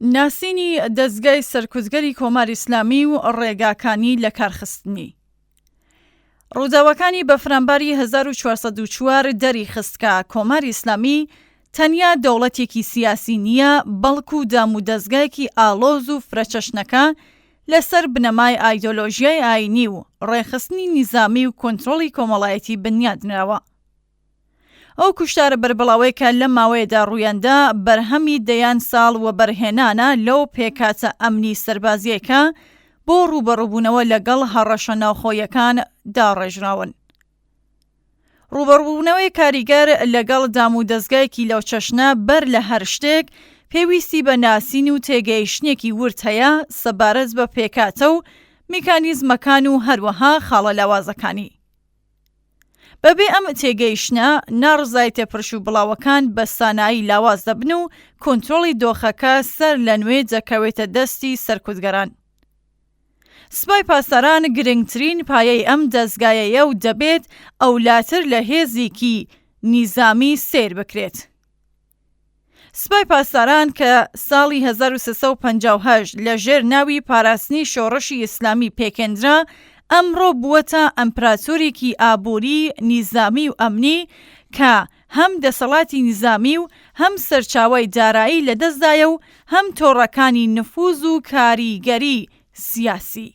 ناسینی دەستگای سەرکوزگەری کۆماری ئیسلامی و ڕێگاکانی لە کارخستنی. ڕووداوەکانی بەفرامباری 1404 دەری خستکە کۆماری ئیسلامی تەنیا دەوڵەتێکی سیاسی نییە، بەڵکو دام و دەستگایەکی ئاڵۆز و فرەچەشنەکە لەسەر بنەمای ئایدۆلۆژیای ئاینی و ڕێخستنی نیزامی و کۆنتڕۆڵی کۆمەڵایەتی بنیادنراوە. ئەو کوشتارە بەربڵاوەیە لە ماوەیەدا ڕوویاندا بەرهەمی دەیان ساڵ و بەرهێنانە لەو پێکاتە ئەمنی سەربازیەکە بۆ ڕوبەڕووبوونەوە لەگەڵ هەڕەشە ناوخۆیەکان داڕێژراون. ڕوبەڕووبوونەوەی کاریگەر لەگەڵ دام و دەستگایەکی لەو چەشنە بەر لە هەر شتێک پێویستی بە ناسین و تێگەیشتنێکی ورد هەیە سەبارەت بە پێکاتە و میکانیزمەکان و هەروەها خاڵە لاوازەکانی. بەبێ ئەم تێگەیشتنە ناڕزای تێپڕش و بڵاوەکان بە سانایی لاواز دەبن و کۆنتڕۆڵی دۆخەکە سەر لە نوێ دەکەوێتە دەستی سەرکوزگەران. سوپای پاسداران گرنگترین پایەی ئەم دەستگایەیە و دەبێت ئەولاتر لە هێزێکی نیزامی سیر بکرێت. سوپای پاسداران کە ساڵی 1358 لە ژێر ناوی پاراستنی شۆڕشی ئیسلامی پێکێنرا، ئەمڕۆ بووەتە ئەمپراتۆرێکی ئابووری، نیزامی و ئەمنی کە هەم دەسەڵاتی نیزامی و هەم سەرچاوەی دارایی لەدەستدایە و هەم تۆڕەکانی نفوذ و کاریگەری سیاسی.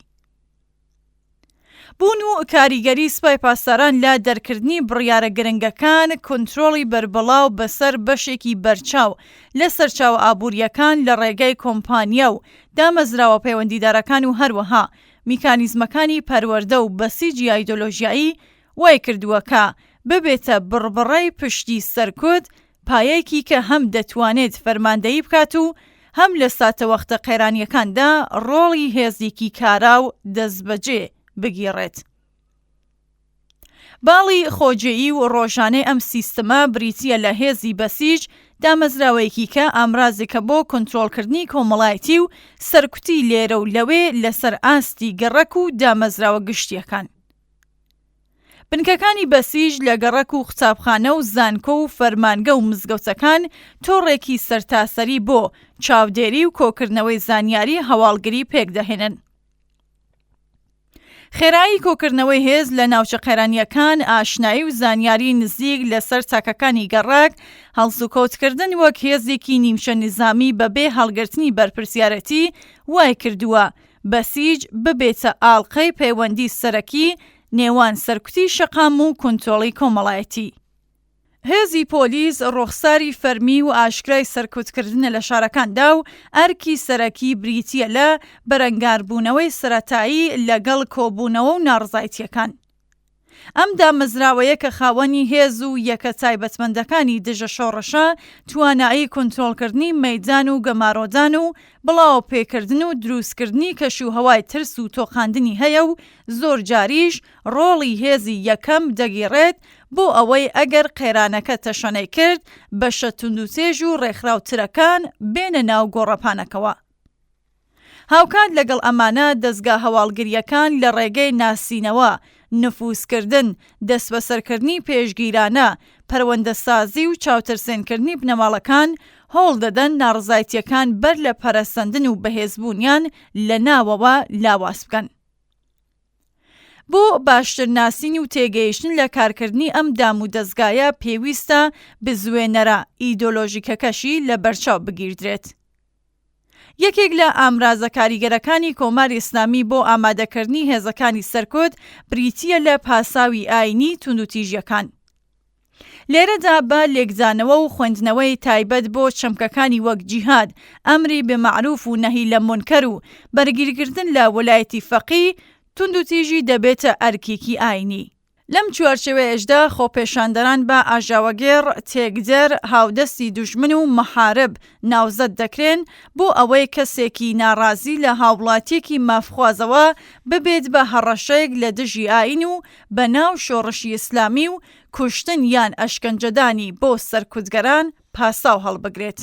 بوون و کاریگەری سوپای پاسداران لە دەرکردنی بڕیارە گرنگەکان، کۆنتڕۆڵی بەربڵاو بەسەر بەشێکی بەرچاو لە سەرچاو ئابووریەکان لە ڕێگەی کۆمپانیا و دامەزراوە پەیوەندیدارەکان و هەروەها میکانیزمەکانی پەروەردە و بەسیجی ئایدۆلۆژیایی وای کردووە کە ببێتە بڕبڕەی پشتی سەرکوت، پایەیەکی کە هەم دەتوانێت فەرماندەیی بکات و هەم لە ساتەوەختە قەیرانیەکاندا ڕۆڵی هێزێکی کارا و دەستبەجێ بگیڕێت. باڵی خۆجێیی و ڕۆژانەی ئەم سیستەمە بریتیە لە هێزی بەسیج، دامەزراوەیەکی کە ئامرازێکە بۆ کۆنتڕۆڵکردنی کۆمەڵایەتی و سەرکوتی لێرە و لەوێ لەسەر ئاستی گەڕەک و دامەزراوە گشتیەکان. بنکەکانی بەسیج لە گەڕەک و قوتابخانە و زانکۆ و فەرمانگە و مزگەوتەکان تۆڕێکی سەرتاسەری بۆ چاودێری و کۆکردنەوەی زانیاری هەواڵگری پێکدەهێنن. خێرایی کۆکردنەوەی هێز لە ناوچە قەیرانیەکان، ئاشنایی و زانیاری نزیک لەسەر چاکەکانی گەڕاک، هەڵسوکەوتکردن وەک هێزێکی نیمچە نیزامی بەبێ هەڵگرتنی بەرپرسیارەتی وای کردووە بەسیج ببێتە ئاڵقەی پەیوەندی سەرەکی نێوان سەرکوتی شەقام و کۆنتڕۆڵی کۆمەڵایەتی. هێزی پۆلیس ڕوخساری فەرمی و ئاشکرای سەرکوتکردنە لە شارەکاندا و ئەرکی سەرەکی بریتیە لە بەرەنگاربوونەوەی سەرەتایی لەگەڵ کۆبوونەوە و ناڕزایەتیەکان. ئەم دامەزراوەیە کە خاوەنی هێز و یەکە تایبەتمەندەکانی دژە شۆڕەشە توانایی کۆنتڕۆڵکردنی مەیدان و گەمارۆدان و بڵاو پێکردن و دروستکردنی کەشوهەوای ترس و تۆقاندنی هەیە و زۆر جاریش ڕۆڵی هێزی یەکەم دەگیڕێت بۆ ئەوەی ئەگەر قەیرانەکە تەشەنەی کرد بەشە توندوتێژ و ڕێکخراوترەکان بێنە ناو گۆڕەپانەکەوە. هاوکات لەگەڵ ئەمانە دەستگا هەواڵگریەکان لە ڕێگەی ناسینەوە، نفوذکردن، دەست بەسەرکردنی پێشگیرانە، پەروەندەسازی و چاوتەرسێنکردنی بنەماڵەکان هەوڵ دەدەن ناڕزایەتیەکان بەر لە پەرەسەندن و بەهێزبوونیان لە ناوەوە لاواز بکەن. بۆ باشتر ناسین و تێگەیشتن لە کارکردنی ئەم دام و دەستگایە پێویستە بزوێنەرە ئیدۆلۆژیکەکەشی لە بەرچاو بگیردرێت. یەکێک لە ئامرازە کاریگەرەکانی کۆماری ئیسلامی بۆ ئامادەکردنی هێزەکانی سەرکوت بریتیە لە پاساوی ئاینی توندوتیژیەکان. لێرەدا بە لێکدانەوە و خوێندنەوەی تایبەت بۆ چەمکەکانی وەک جیهاد، ئەمری بێمەعروف و نەهی لە مونکەر و بەرگریکردن لە وەلایەتی فەقیه توندوتیژی دەبێتە ئەرکێکی ئاینی. لەم چوارچێوەیەشدا خۆپێشاندەران بە ئاژاوەگێڕ، تێکدەر، هاودەستی دوژمن و مەحارب ناوزەت دەکرێن بۆ ئەوەی کەسێکی ناڕازی لە هاوڵاتیەکی مافخوازەوە ببێت بە هەڕەشەیەک لە دژی ئاین و بە ناو شۆڕشی ئیسلامی و کوشتن یان ئەشکەنجەدانی بۆ سەرکوتگەران پاساو هەڵبگرێت.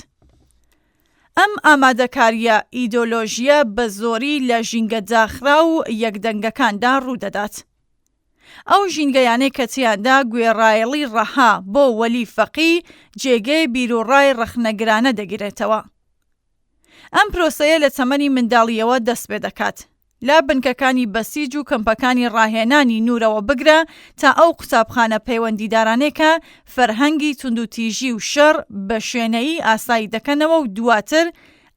ئەم ئامادەکاریە ئیدۆلۆژیە بە زۆری لە ژینگە داخرا و یەکدەنگەکاندا ڕوودەدات. ئەو ژینگەیانەی کە تیاندا گوێڕایەڵی ڕەها بۆ وەلی فەقی جێگەی بیرۆڕای ڕەخنەگرانە دەگیرێتەوە. ئەم پرۆسەیە لە تەمەنی منداڵیەوە دەست پێ دەکات. لا بنکەکانی بەسیج و کەمپەکانی ڕاهێنانی نورەوە بگرە تا ئەو قوتابخانە پەیوەندیدارانێکە فەرهەنگی توندوتیژی و شەڕ بە شوێنەیی ئاسایی دەکەنەوە و دواتر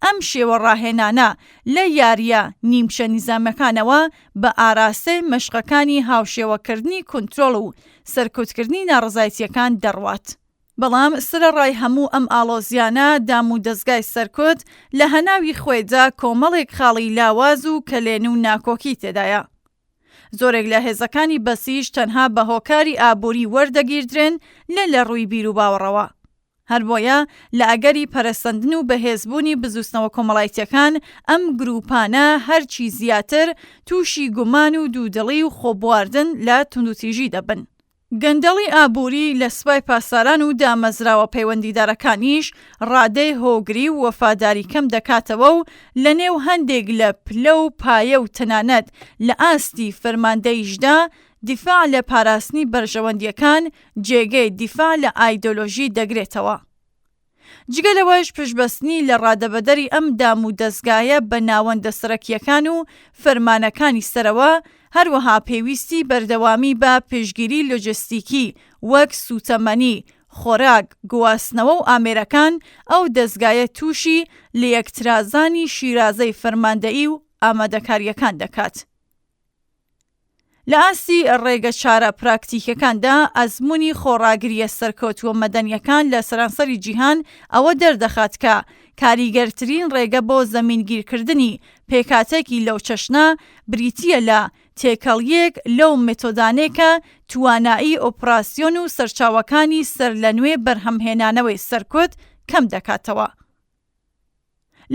ئەم شێوە ڕاهێنانە لە یاریە نیمچە نیزامەکانەوە بە ئاراستەی مەشقەکانی هاوشێوەکردنی کۆنترۆڵ و سەرکەوتکردنی ناڕزایەتیەکان دەڕوات. بەڵام سرەڕای هەموو ئەم ئاڵۆزیانە دام و دەستگای سەرکۆت لە هەناوی خۆیدا کۆمەڵێک خاڵی لاواز و کەلێن و ناکۆکی تێدایە. زۆرێک لە هێزەکانی بەسیج تەنها بە هۆکاری ئابووری وەردەگیردرێن لە ڕووی بیر و باوەڕەوە. هەر بۆیە لە ئەگەری پەرەسەندن و بەهێزبوونی بزوستنەوە کۆمەڵایەتیەکان ئەم گروپانە هەرچی زیاتر تووشی گومان و دوودڵی و خۆبواردن لە توندوتیژی دەبن. گەندەڵی ئابووری لە سوپای پاساران و دامەزراوە پەیوەندیدارەکانیش ڕادەی هۆگری و وەفاداری کەم دەکاتەوە و لە نێو هەندێک لە پلە و پایە و تەنانەت لە ئاستی فەرماندەیشدا دیفاع لە پاراستنی بەرژەوەندیەکان جێگەی دیفاع لە ئایدۆلۆژی دەگرێتەوە. جگەلەوەش پشتبەستنی لە ڕادەبەدەری ئەم دام و دەستگایە بە ناوەندە سەرەکیەکان و فەرمانەکانی سەرەوە هەروەها پێویستی بەردەوامی بە پێشگیری لۆجستیکی وەک سوتەمەنی، خۆراک، گواستنەوە و ئامێرەکان ئەو دەستگایە تووشی لە یەکترازانی شیرازەی فەرماندەیی و ئامادەکاریەکان دەکات. لە ئاستی ڕێگە چارە پراکتیکەکاندا ئەزموونی خۆڕاگریە سەرکەوتووە مەدەنیەکان لە سەرانسەری جیهان ئەوە دەردەخات کە کاریگەرترین ڕێگە بۆ زەمینگیرکردنی پێکاتێکی لەو چەشنە بریتیە لە تێکەڵیەک لەو مێتۆدانێکە توانایی ئۆپراسیۆن و سەرچاوەکانی سەر لە نوێ بەرهەمهێنانەوەی سەرکوت کەم دەکاتەوە.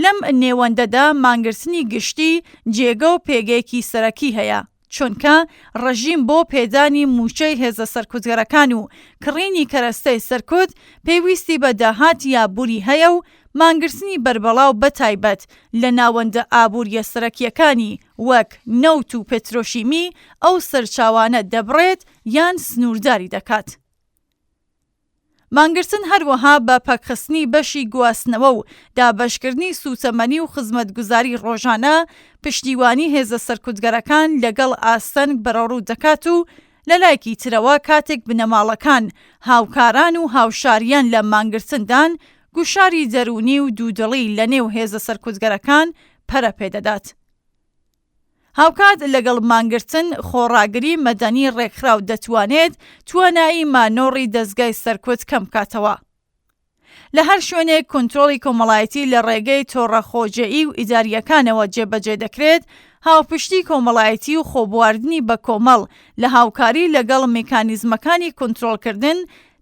لەم نێوەندەدا مانگرتنی گشتی جێگە و پێگەیەکی سەرەکی هەیە، چونکە ڕەژیم بۆ پێدانی موچەی هێزە سەرکوتگەرەکان و کڕینی کەرەستەی سەرکوت پێویستی بە داهاتی ئابووری هەیە و مانگرتنی بربەڵاو بەتایبەت لە ناوەندە ئابووریە سەرەکیەکانی وەک نەوت و پێترۆشیمی ئەو سەرچاوانە دەبڕێت یان سنوورداری دەکات. مانگرتن هەروەها بە پەکخستنی بەشی گواستنەوە و دابەشکردنی سوتەمەنی و خزمەتگوزاری ڕۆژانە پشتیوانی هێزە سەرکوتگەرەکان لەگەڵ ئاستەنگ بەڕەوڕوو دەکات و لە لایەکی ترەوە کاتێک بنەماڵەکان هاوکاران و هاوشاریان لە مانگرتندان گوشاری دەرونی و دوودڵی لە نێو هێزە سەرکوتگەرەکان پەرە پێدەدات. هاوکات لەگەڵ مانگرتن خۆڕاگری مەدەنی ڕێکخراو دەتوانێت توانایی مانۆڕی دەستگای سەرکوت کەم کاتەوە. لە هەر شوێنێک کۆنترۆڵی کۆمەڵایەتی لە ڕێگەی تۆڕەخۆجەیی و ئیداریەکانەوە جێبەجێ دەکرێت، هاوپشتی کۆمەڵایەتی و خۆبواردنی بە کۆمەڵ لە هاوکاری لەگەڵ میکانیزمەکانی کۆنترۆڵکردن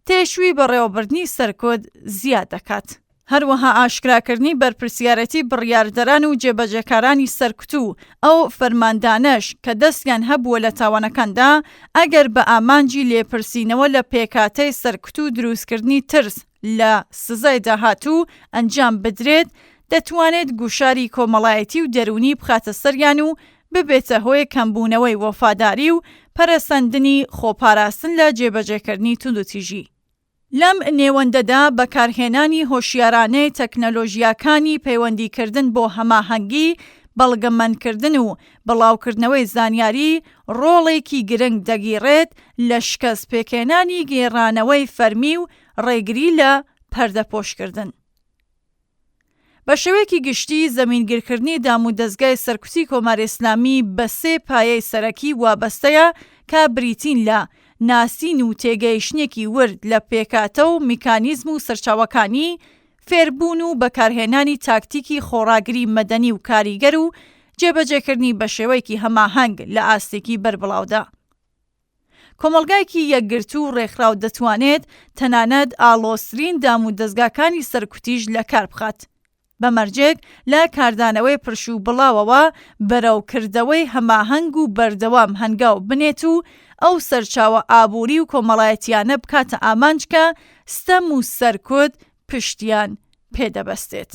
تێشوی بەڕێوەبردنی سەرکوت زیاد دەکات. هەروەها ئاشکراکردنی بەرپرسیارەتی بڕیاردەران و جێبەجێکارانی سەرکوتوو ئەو فەرماندانەش کە دەستیان هەبووە لە تاوانەکاندا ئەگەر بە ئامانجی لێپرسینەوە لە پێکاتەی سەرکوت و دروستکردنی ترس لە سزای داهاتوو ئەنجام بدرێت، دەتوانێت گوشاری کۆمەڵایەتی و دەرونی بخاتە سەریان و ببێتە هۆی کەمبوونەوەی وەفاداری و پەرەسەندنی خۆپاراستن لە جێبەجێکردنی توندوتیژی. لەم نێوەندەدا بەکارهێنانی هۆشیارانەی تەکنەلۆژیاکانی پەیوەندیکردن بۆ هەماهەنگی، بەڵگەمەندکردن و بڵاوکردنەوەی زانیاری ڕۆڵێکی گرنگ دەگیڕێت لە شکەست پێکێنانی گێڕانەوەی فەرمی و ڕێگری لە پەردەپۆشکردن. بە شێوەیەکی گشتی زەمینگیرکردنی دام و دەستگای سەرکوتی کۆماری ئیسلامی بە سێ پایەی سەرەکی وابەستەیە کە بریتین لە ناسین و تێگەیشتنێکی ورد لە پێکاتە و میکانیزم و سەرچاوەکانی، فێربوون و بەکارهێنانی تاکتیکی خۆڕاگری مەدەنی و کاریگەر و جێبەجێکردنی بە شێوەیەکی هەماهەنگ لە ئاستێکی بەربڵاودا. کۆمەلگایەکی یەکگرتو و ڕێکخراو دەتوانێت تەنانەت ئاڵۆسرین دام و دەستگاکانی سەرکوتیش لە کار بخات، بەمەرجێک لە کاردانەوەی پرش و بڵاوەوە بەرەوکردەوەی هەماهەنگ و بەردەوام هەنگاو بنێت و ئەو سەرچاوە ئابووری و کۆمەڵایەتیانە بکاتە ئامانج کە ستەم و سەرکوت پشتیان پێدەبەستێت.